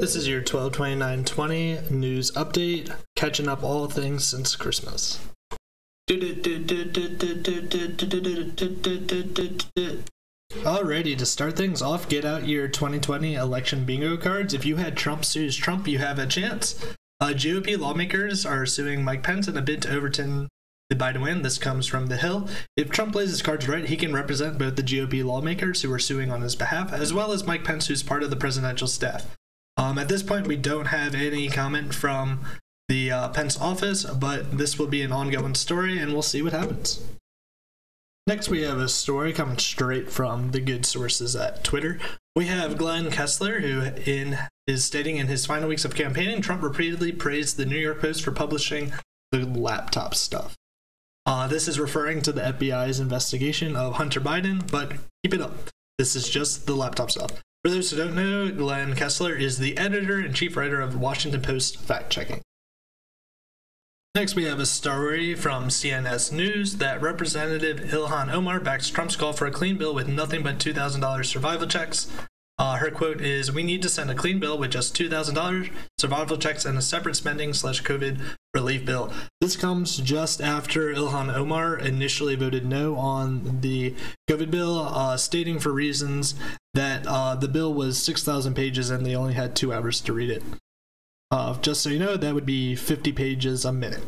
This is your 12/29/20 news update, catching up all things since Christmas. Alrighty, to start things off, get out your 2020 election bingo cards. If you had Trump sues Trump, you have a chance. GOP lawmakers are suing Mike Pence in a bid to overturn the Biden win. This comes from The Hill. If Trump plays his cards right, he can represent both the GOP lawmakers who are suing on his behalf, as well as Mike Pence, who's part of the presidential staff. At this point, we don't have any comment from the Pence office, but this will be an ongoing story, and we'll see what happens. Next, we have a story coming straight from the good sources at Twitter. We have Glenn Kessler, who is stating in his final weeks of campaigning, Trump repeatedly praised the New York Post for publishing the laptop stuff. This is referring to the FBI's investigation of Hunter Biden, but keep it up. This is just the laptop stuff. For those who don't know, Glenn Kessler is the editor and chief writer of Washington Post Fact Checking. Next, we have a story from CNS News that Representative Ilhan Omar backs Trump's call for a clean bill with nothing but $2,000 survival checks. Her quote is, "We need to send a clean bill with just $2,000 survival checks and a separate spending/COVID relief bill." This comes just after Ilhan Omar initially voted no on the COVID bill, stating for reasons that the bill was 6,000 pages and they only had 2 hours to read it. Just so you know, that would be 50 pages a minute.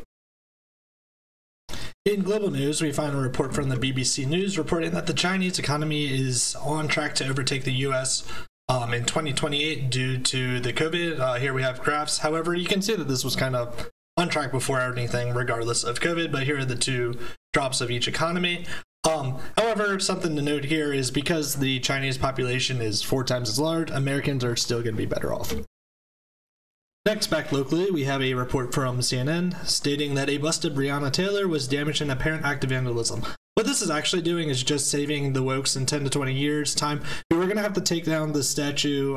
In global news, we find a report from the BBC News reporting that the Chinese economy is on track to overtake the US in 2028 due to the COVID. Here we have graphs. However, you can see that this was kind of on track before anything, regardless of COVID, but here are the 2 drops of each economy. However, something to note here is because the Chinese population is 4 times as large, Americans are still going to be better off. Next, back locally, we have a report from CNN stating that a busted Breonna Taylor was damaged in an apparent act of vandalism. What this is actually doing is just saving the wokes in 10 to 20 years' time, who are going to have to take down the statue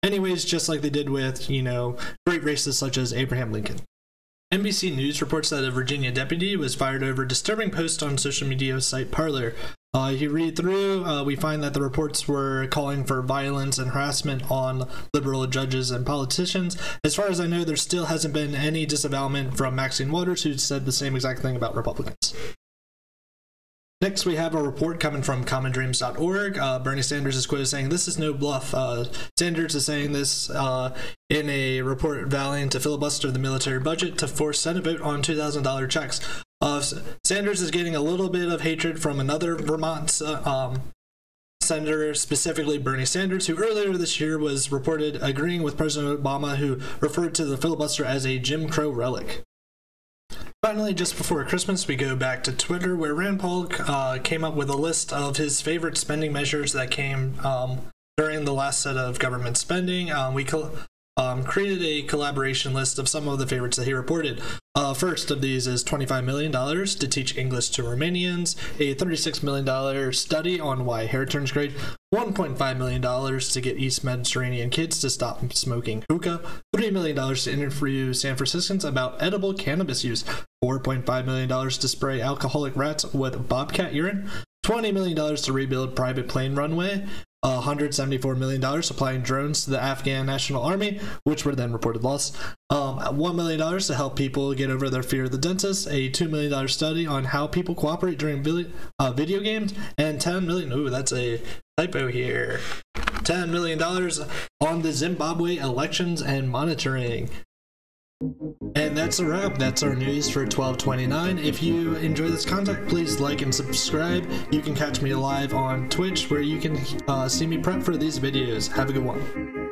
anyways, just like they did with, great racists such as Abraham Lincoln. NBC News reports that a Virginia deputy was fired over disturbing posts on social media site Parler. You read through, we find that the reports were calling for violence and harassment on liberal judges and politicians. As far as I know, there still hasn't been any disavowalment from Maxine Waters, who said the same exact thing about Republicans. Next, we have a report coming from commondreams.org. Bernie Sanders is quoted saying, "This is no bluff." Sanders is saying this in a report vowing to filibuster the military budget to force Senate vote on $2,000 checks. Sanders is getting a little bit of hatred from another Vermont senator, specifically Bernie Sanders, who earlier this year was reported agreeing with President Obama, who referred to the filibuster as a Jim Crow relic. Finally, just before Christmas, we go back to Twitter, where Rand Paul came up with a list of his favorite spending measures that came during the last set of government spending. We created a collaboration list of some of the favorites that he reported. First of these is $25 million to teach English to Romanians, a $36 million study on why hair turns gray, $1.5 million to get East Mediterranean kids to stop smoking hookah, $3 million to interview San Franciscans about edible cannabis use, $4.5 million to spray alcoholic rats with bobcat urine, $20 million to rebuild private plane runway, $174 million supplying drones to the Afghan National Army, which were then reported lost, $1 million to help people get over their fear of the dentist, a $2 million study on how people cooperate during video games, and $10 million, ooh, that's a typo here, $10 million on the Zimbabwe elections and monitoring. And that's a wrap. That's our news for 12/29. If you enjoy this content, please like and subscribe. You can catch me live on Twitch, where you can see me prep for these videos. Have a good one.